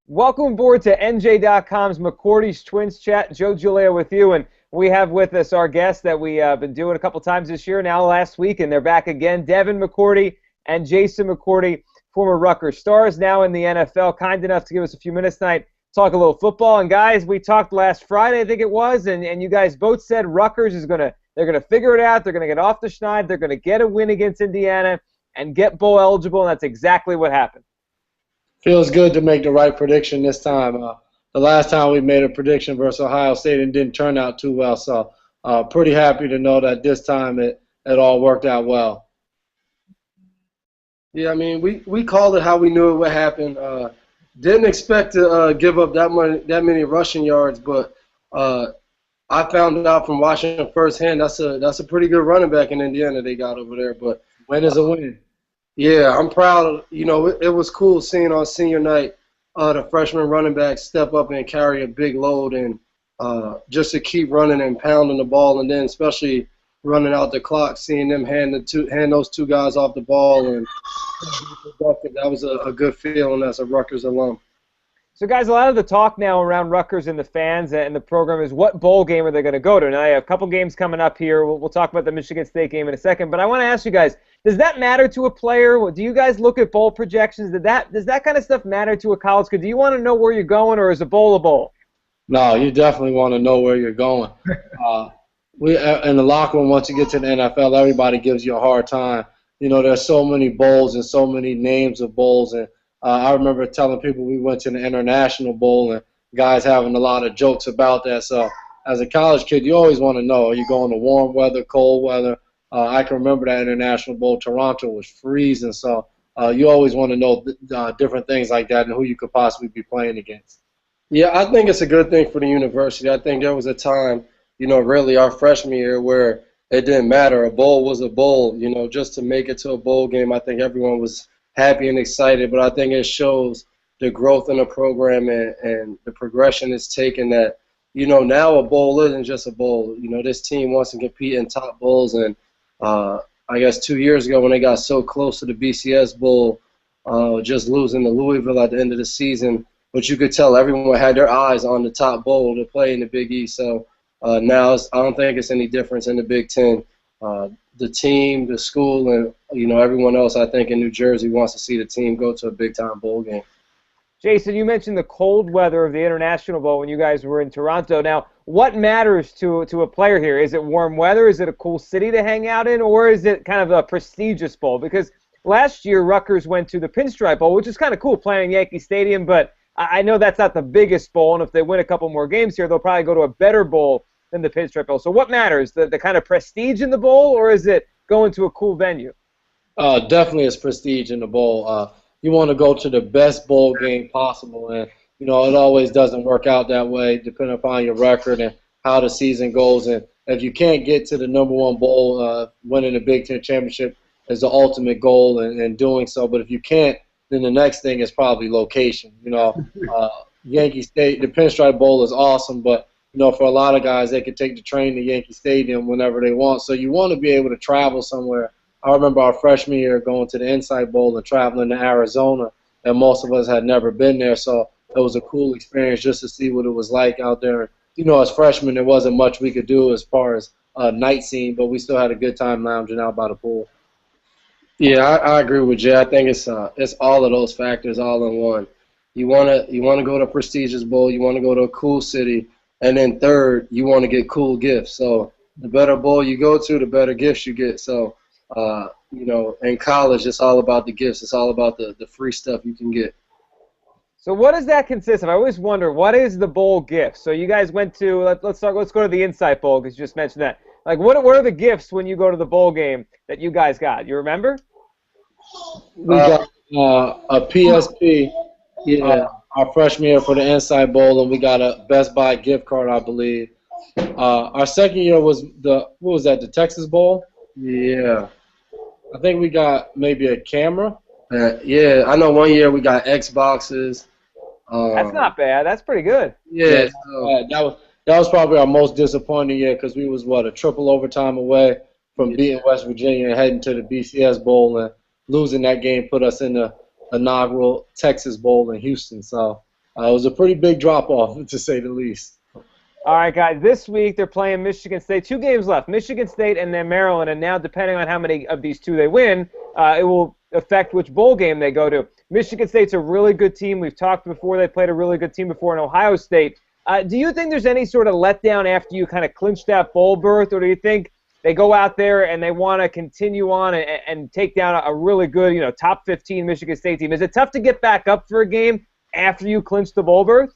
Welcome aboard to NJ.com's McCourty's Twins Chat. Joe Giglio with you, and we have with us our guests that we have been doing a couple times this year, now last week, and they're back again. Devin McCourty and Jason McCourty, former Rutgers stars, now in the NFL, kind enough to give us a few minutes tonight, talk a little football. And guys, we talked last Friday, I think it was, and you guys both said Rutgers is they're gonna figure it out. They're gonna get off the schneid. They're gonna get a win against Indiana and get bowl eligible, and that's exactly what happened. Feels good to make the right prediction this time. The last time we made a prediction versus Ohio State and didn't turn out too well, so pretty happy to know that this time it all worked out well. Yeah, I mean, we called it how we knew it would happen. Didn't expect to give up that many rushing yards, but I found out from watching firsthand that's a pretty good running back in Indiana they got over there. But win is a win. Yeah, I'm proud. You know, it was cool seeing on senior night the freshman running back step up and carry a big load and just to keep running and pounding the ball, and then especially running out the clock, seeing them hand those two guys off the ball, and that was a good feeling as a Rutgers alum. So, guys, a lot of the talk now around Rutgers and the fans and the program is what bowl game are they going to go to? Now, I have a couple games coming up here. We'll talk about the Michigan State game in a second, but I want to ask you guys, does that matter to a player? Do you guys look at bowl projections? Does that kind of stuff matter to a college kid? Do you want to know where you're going, or is a bowl a bowl? No, you definitely want to know where you're going. We in the locker room, once you get to the NFL, everybody gives you a hard time. You know, there's so many bowls and so many names of bowls, and I remember telling people we went to the International Bowl and guys having a lot of jokes about that. So as a college kid, you always want to know, are you going to warm weather, cold weather? I can remember that International Bowl. Toronto was freezing, so you always want to know different things like that and who you could possibly be playing against. Yeah, I think it's a good thing for the university. I think there was a time, you know, really our freshman year where it didn't matter. A bowl was a bowl. You know, just to make it to a bowl game, I think everyone was happy and excited, but I think it shows the growth in the program and the progression it's taken that, you know, now a bowl isn't just a bowl. You know, this team wants to compete in top bowls, and I guess 2 years ago when they got so close to the BCS Bowl, just losing to Louisville at the end of the season, but you could tell everyone had their eyes on the top bowl to play in the Big East. So now I don't think it's any difference in the Big Ten. The team, the school, and, you know, everyone else, I think, in New Jersey wants to see the team go to a big-time bowl game. Jason, you mentioned the cold weather of the International Bowl when you guys were in Toronto. Now, what matters to a player here? Is it warm weather? Is it a cool city to hang out in? Or is it kind of a prestigious bowl? Because last year, Rutgers went to the Pinstripe Bowl, which is kind of cool, playing Yankee Stadium, but I know that's not the biggest bowl, and if they win a couple more games here, they'll probably go to a better bowl than the Pinstripe Bowl. So what matters, the kind of prestige in the bowl, or is it going to a cool venue? Definitely it's prestige in the bowl. You want to go to the best bowl game possible, and, you know, it always doesn't work out that way depending upon your record and how the season goes. And if you can't get to the #1 bowl, winning the Big Ten championship is the ultimate goal in doing so. But if you can't, then the next thing is probably location. You know, Yankee State, the Pinstripe Bowl is awesome, but, you know, for a lot of guys, they can take the train to Yankee Stadium whenever they want. So you want to be able to travel somewhere. I remember our freshman year going to the Insight Bowl and traveling to Arizona, and most of us had never been there. So it was a cool experience just to see what it was like out there. You know, as freshmen, there wasn't much we could do as far as night scene, but we still had a good time lounging out by the pool. Yeah, I agree with Jay. I think it's all of those factors all in one. You wanna go to a prestigious bowl. You want to go to a cool city. And then third, you want to get cool gifts. So the better bowl you go to, the better gifts you get. So, you know, in college, it's all about the gifts. It's all about the free stuff you can get. So what does that consist of? I always wonder, what is the bowl gift? So you guys went to, let's go to the Insight Bowl, because you just mentioned that. Like, what are the gifts when you go to the bowl game that you guys got? You remember? We got a PSP. Yeah. Our freshman year for the Insight Bowl, and we got a Best Buy gift card, I believe. Our second year was the Texas Bowl? Yeah. I think we got maybe a camera. Yeah, I know one year we got Xboxes. That's not bad. That's pretty good. Yeah. That was probably our most disappointing year because we was, a triple overtime away from beating West Virginia and heading to the BCS Bowl, and losing that game put us in the inaugural Texas Bowl in Houston. So it was a pretty big drop-off, to say the least. All right, guys, this week they're playing Michigan State. 2 games left, Michigan State and then Maryland. And now, depending on how many of these 2 they win, it will affect which bowl game they go to. Michigan State's a really good team. We've talked before. They played a really good team before in Ohio State. Do you think there's any sort of letdown after you kind of clinch that bowl berth, or do you think they go out there and they want to continue on and take down a really good, top 15 Michigan State team? Is it tough to get back up for a game after you clinch the bowl berth?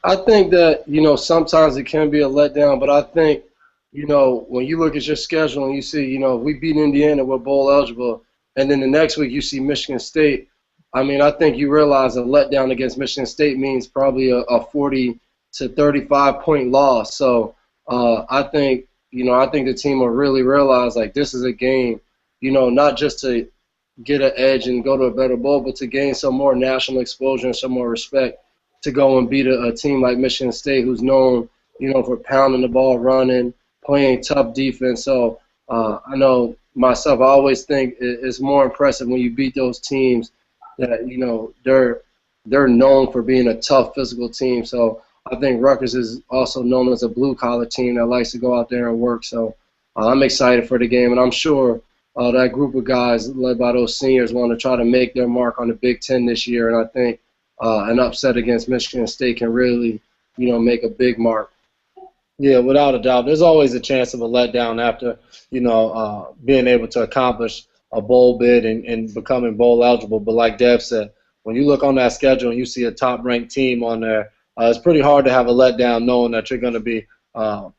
I think that, sometimes it can be a letdown, but I think, when you look at your schedule and you see, we beat Indiana, we're bowl eligible, and then the next week you see Michigan State, I think you realize a letdown against Michigan State means probably a 40 to 35 point loss. So I think the team will really realize, like, this is a game, not just to get an edge and go to a better bowl, but to gain some more national exposure and some more respect to go and beat a team like Michigan State, who's known, for pounding the ball, running, playing tough defense. So I know myself, I always think it's more impressive when you beat those teams that, they're known for being a tough physical team. So I think Rutgers is also known as a blue-collar team that likes to go out there and work. So I'm excited for the game, and I'm sure that group of guys led by those seniors want to try to make their mark on the Big Ten this year, and I think an upset against Michigan State can really, make a big mark. Yeah, without a doubt. There's always a chance of a letdown after, being able to accomplish a bowl bid and becoming bowl eligible. But like Dev said, when you look on that schedule and you see a top-ranked team on there, it's pretty hard to have a letdown knowing that you're going to be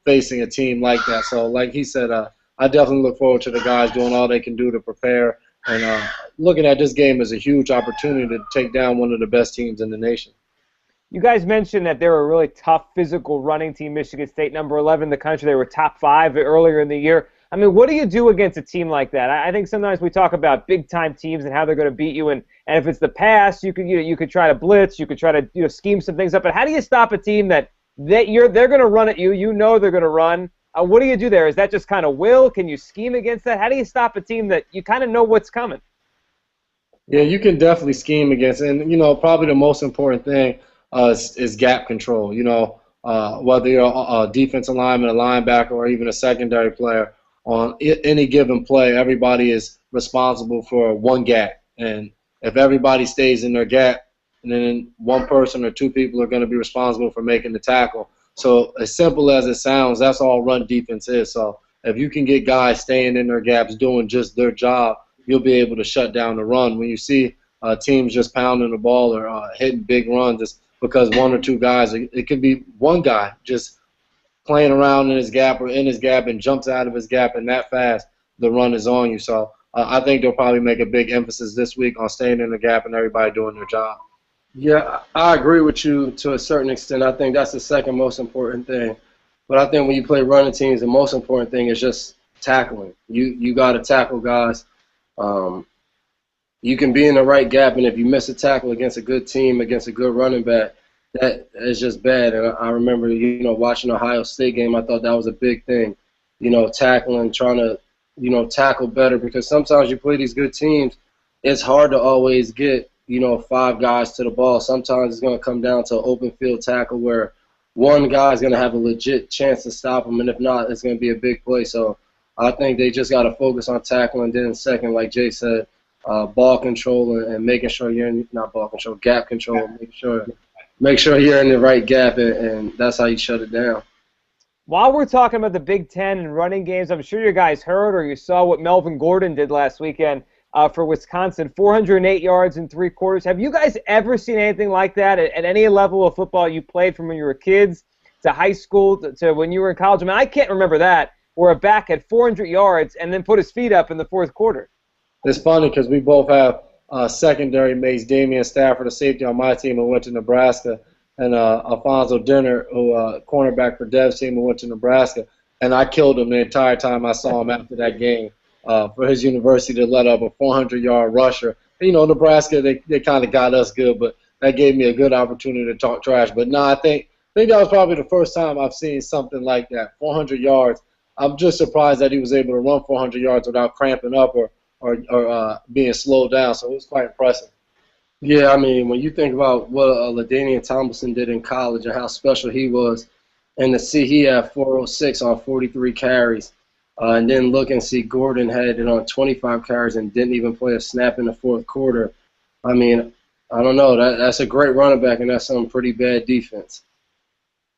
facing a team like that. So like he said, I definitely look forward to the guys doing all they can do to prepare. And looking at this game as a huge opportunity to take down one of the best teams in the nation. You guys mentioned that they're a really tough physical running team, Michigan State, number 11 in the country. They were top 5 earlier in the year. What do you do against a team like that? I think sometimes we talk about big-time teams and how they're going to beat you, and if it's the pass, you could try to blitz, you could try to scheme some things up. But how do you stop a team they're going to run at you? They're going to run. What do you do there? Is that just kind of will? Can you scheme against that? How do you stop a team that you kind of know what's coming? Yeah, you can definitely scheme against, and probably the most important thing is gap control. Whether you're a defensive lineman, a linebacker, or even a secondary player, on any given play, everybody is responsible for one gap, and if everybody stays in their gap, and then one person or 2 people are going to be responsible for making the tackle. So as simple as it sounds, that's all run defense is. So if you can get guys staying in their gaps, doing just their job, you'll be able to shut down the run. When you see teams just pounding the ball or hitting big runs, it's because 1 or 2 guys, it could be one guy just playing around in his gap or in his gap and jumps out of his gap, and that fast, the run is on you. So I think they'll probably make a big emphasis this week on staying in the gap and everybody doing their job. Yeah, I agree with you to a certain extent. I think that's the second most important thing. But I think when you play running teams, the most important thing is just tackling. You got to tackle guys. You can be in the right gap, and if you miss a tackle against a good team, against a good running back, that is just bad. And I remember, watching Ohio State game, I thought that was a big thing, tackling, trying to, tackle better, because sometimes you play these good teams, it's hard to always get, 5 guys to the ball. Sometimes it's going to come down to an open field tackle where one guy is going to have a legit chance to stop him, and if not, it's going to be a big play. So I think they just got to focus on tackling. Then second, like Jay said, ball control and making sure you're in, not ball control, gap control, make sure you're in the right gap, and that's how you shut it down. While we're talking about the Big Ten and running games, I'm sure you guys heard or you saw what Melvin Gordon did last weekend for Wisconsin, 408 yards in 3 quarters. Have you guys ever seen anything like that at any level of football you played, from when you were kids to high school to when you were in college? I can't remember that, where a back had 400 yards and then put his feet up in the 4th quarter. It's funny because we both have secondary mates, Damian Stafford, a safety on my team who went to Nebraska, and Alfonso Dinner, who cornerback for Dev's team who went to Nebraska. And I killed him the entire time I saw him after that game for his university to let up a 400-yard rusher. Nebraska, they kind of got us good, but that gave me a good opportunity to talk trash. But no, I think that was probably the first time I've seen something like that, 400 yards. I'm just surprised that he was able to run 400 yards without cramping up or or being slowed down. So it was quite impressive. Yeah, I mean, when you think about what LaDainian Tomlinson did in college and how special he was, and to see he had 406 on 43 carries, and then look and see Gordon had it on 25 carries and didn't even play a snap in the fourth quarter. I mean, I don't know. That's a great running back, and that's some pretty bad defense.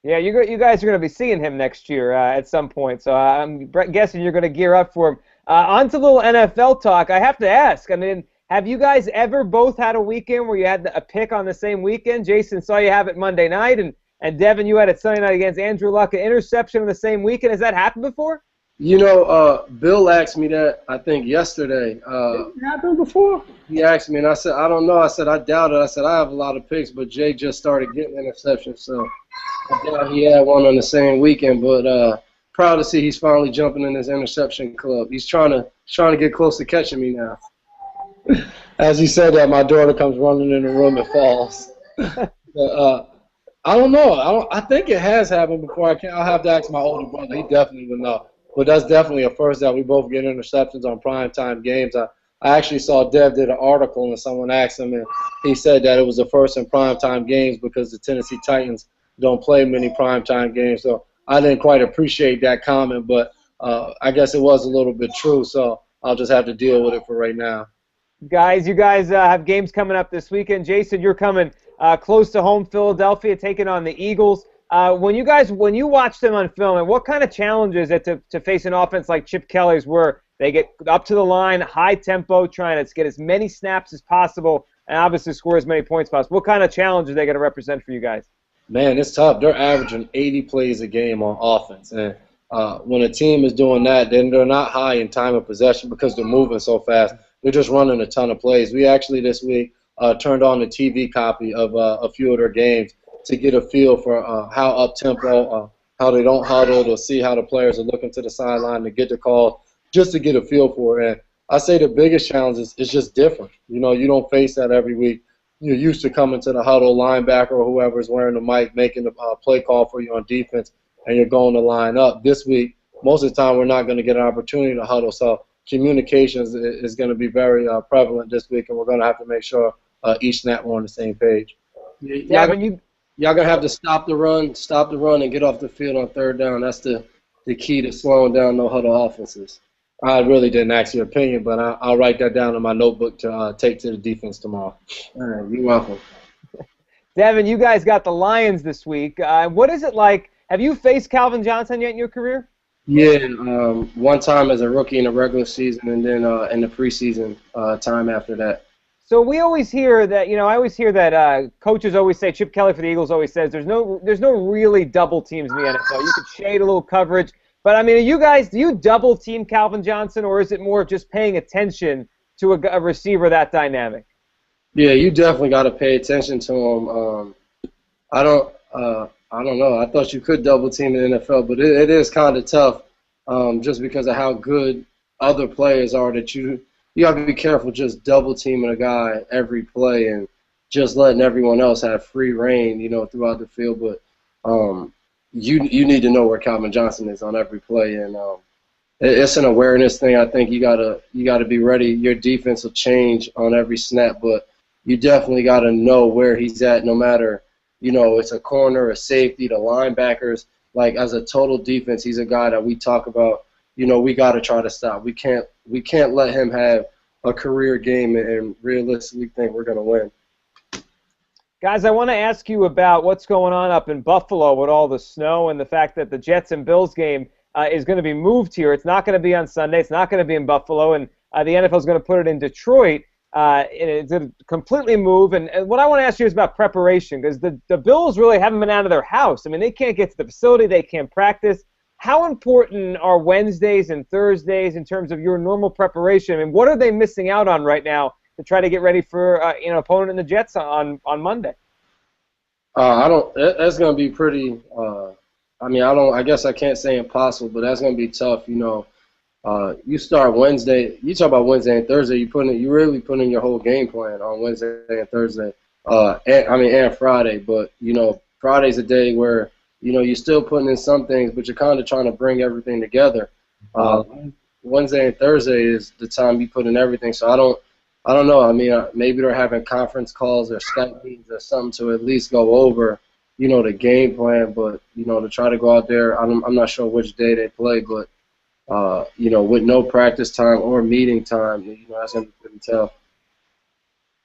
Yeah, you guys are going to be seeing him next year at some point, so I'm guessing you're going to gear up for him. On to a little NFL talk. I have to ask, I mean, have you guys ever both had a weekend where you had a pick on the same weekend? Jason saw you have it Monday night, and Devin, you had it Sunday night against Andrew Luck, an interception on the same weekend. Has that happened before? You know, Bill asked me that, I think, yesterday. It happened before? He asked me, and I said, I don't know. I said, I doubt it. I said, I have a lot of picks, but Jay just started getting interceptions, so I doubt he had one on the same weekend. But proud to see he's finally jumping in his interception club. He's trying to get close to catching me now. As he said that, my daughter comes running in the room and falls. But, I don't know. I think it has happened before. I'll have to ask my older brother. He definitely would know. But that's definitely a first that we both get interceptions on primetime games. I actually saw Dev did an article and someone asked him, and he said that it was the first in primetime games because the Tennessee Titans don't play many primetime games. So I didn't quite appreciate that comment, but I guess it was a little bit true. So I'll just have to deal with it for right now. Guys, you guys have games coming up this weekend. Jason, you're coming close to home, Philadelphia, taking on the Eagles. When you watch them on film, and what kind of challenge is it to face an offense like Chip Kelly's where they get up to the line, high tempo, trying to get as many snaps as possible, and obviously score as many points as possible? What kind of challenge are they going to represent for you guys? Man, it's tough. They're averaging 80 plays a game on offense. And when a team is doing that, then they're not high in time of possession because they're moving so fast. They're just running a ton of plays. We actually this week turned on the TV copy of a few of their games to get a feel for how up-tempo, how they don't huddle, to see how the players are looking to the sideline to get the call, just to get a feel for it. And I say the biggest challenge is just different. You know, you don't face that every week. You're used to coming to the huddle, linebacker or whoever's wearing the mic, making the play call for you on defense, and you're going to line up. This week, most of the time, we're not going to get an opportunity to huddle. So communication is going to be very prevalent this week, and we're going to have to make sure each snap we're on the same page. Y'all going to have to stop the run, and get off the field on third down. That's the key to slowing down no-huddle offenses. I really didn't ask your opinion, but I'll write that down in my notebook to take to the defense tomorrow. All right, you're welcome. Devin, you guys got the Lions this week. What is it like? Have you faced Calvin Johnson yet in your career? Yeah, one time as a rookie in the regular season, and then in the preseason time after that. So we always hear that, I always hear that coaches always say, Chip Kelly for the Eagles always says, there's no really double teams in the NFL. You could shade a little coverage. But, I mean, do you double team Calvin Johnson, or is it more just paying attention to a receiver that dynamic? Yeah, you definitely got to pay attention to him. I don't know. I thought you could double team in the NFL, but it is kind of tough just because of how good other players are that you got to be careful just double teaming a guy every play and just letting everyone else have free reign, throughout the field. But you need to know where Calvin Johnson is on every play, and it's an awareness thing. I think you gotta be ready. Your defense will change on every snap, but you definitely got to know where he's at, no matter it's a corner, a safety, the linebackers. Like as a total defense, he's a guy that we talk about. We got to try to stop. We can't let him have a career game and realistically think we're gonna win. Guys, I want to ask you about what's going on up in Buffalo with all the snow and the fact that the Jets and Bills game is going to be moved here. It's not going to be on Sunday. It's not going to be in Buffalo, and the NFL is going to put it in Detroit. It's going to completely move. And what I want to ask you is about preparation, because the Bills really haven't been out of their house. I mean, they can't get to the facility. They can't practice. How important are Wednesdays and Thursdays in terms of your normal preparation? I mean, what are they missing out on right now to try to get ready for opponent in the Jets on Monday? That's going to be pretty. I guess I can't say impossible, but that's going to be tough. You start Wednesday. You talk about Wednesday and Thursday. You really put in your whole game plan on Wednesday and Thursday. And Friday. But Friday's a day where you're still putting in some things, but you're kind of trying to bring everything together. Wednesday and Thursday is the time you put in everything. So I don't know. I mean, maybe they're having conference calls or Skype meetings or something to at least go over, the game plan. But, to try to go out there, I'm not sure which day they play, but, with no practice time or meeting time, that's going to be tough.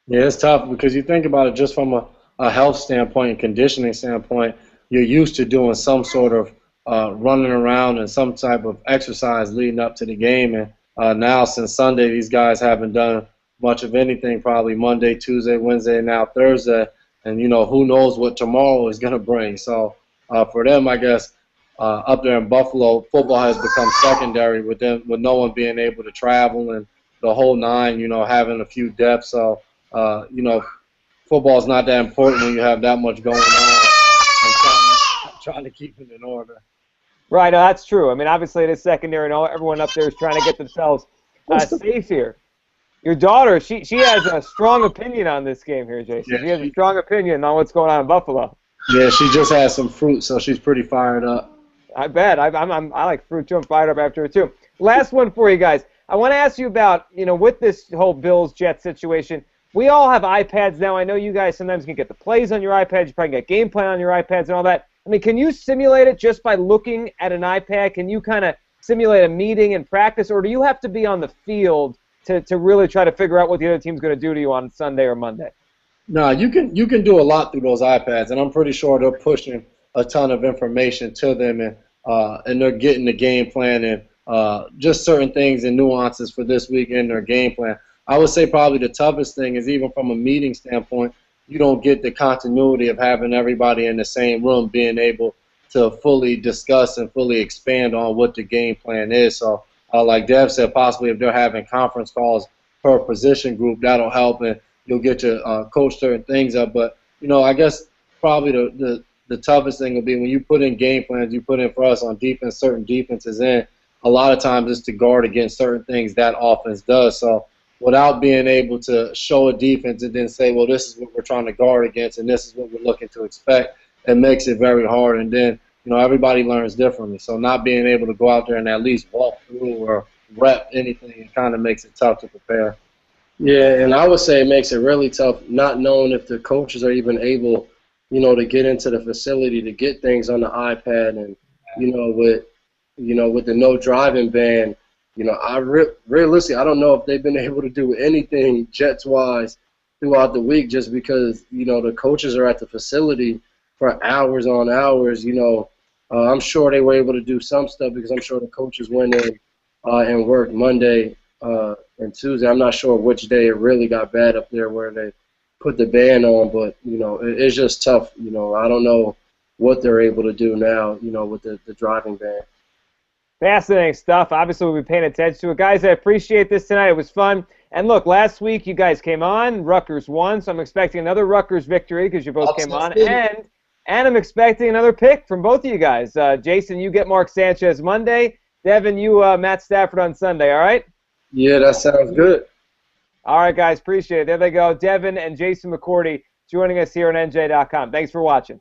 Yeah, it's tough because you think about it just from a health standpoint and conditioning standpoint. You're used to doing some sort of running around and some type of exercise leading up to the game. And now since Sunday, these guys haven't done much of anything, probably Monday, Tuesday, Wednesday, and now Thursday. And, who knows what tomorrow is going to bring. So for them, I guess, up there in Buffalo, football has become secondary with no one being able to travel and the whole nine, having a few deaths. So, football is not that important when you have that much going on and trying to keep it in order. Right, no, that's true. I mean, obviously it is secondary, and everyone up there is trying to get themselves safe here. Your daughter, she has a strong opinion on this game here, Jason. Yeah, she has a strong opinion on what's going on in Buffalo. Yeah, she just had some fruit, so she's pretty fired up. I bet. I like fruit too. I'm fired up after it too. Last one for you guys. I want to ask you about, with this whole Bills-Jets situation, we all have iPads now. I know you guys sometimes can get the plays on your iPads. You probably get game plan on your iPads and all that. I mean, can you simulate it just by looking at an iPad? Can you kind of simulate a meeting and practice, or do you have to be on the field to really try to figure out what the other team's going to do to you on Sunday or Monday? No, you can do a lot through those iPads, and I'm pretty sure they're pushing a ton of information to them, and they're getting the game plan and just certain things and nuances for this week in their game plan. I would say probably the toughest thing is even from a meeting standpoint, you don't get the continuity of having everybody in the same room being able to fully discuss and fully expand on what the game plan is. So like Dev said, possibly if they're having conference calls per position group, that'll help and you'll get to coach certain things up. But, I guess probably the toughest thing will be when you put in game plans, you put in for us on defense, certain defenses in, a lot of times it's to guard against certain things that offense does. So without being able to show a defense and then say, well, this is what we're trying to guard against and this is what we're looking to expect, it makes it very hard. And then, everybody learns differently. So not being able to go out there and at least walk through or rep anything, it kind of makes it tough to prepare. Yeah, and I would say it makes it really tough not knowing if the coaches are even able, to get into the facility to get things on the iPad and, with the no driving ban, realistically, I don't know if they've been able to do anything Jets-wise throughout the week just because, the coaches are at the facility for hours on hours. I'm sure they were able to do some stuff because I'm sure the coaches went in and worked Monday and Tuesday. I'm not sure which day it really got bad up there where they put the ban on, but, it's just tough. I don't know what they're able to do now, with the driving ban. Fascinating stuff. Obviously, we'll be paying attention to it. Guys, I appreciate this tonight. It was fun. And look, last week you guys came on. Rutgers won, so I'm expecting another Rutgers victory because you both came on. And I'm expecting another pick from both of you guys. Jason, you get Mark Sanchez Monday. Devin, you Matt Stafford on Sunday, all right? Yeah, that sounds good. All right, guys, appreciate it. There they go. Devin and Jason McCourty joining us here on NJ.com. Thanks for watching.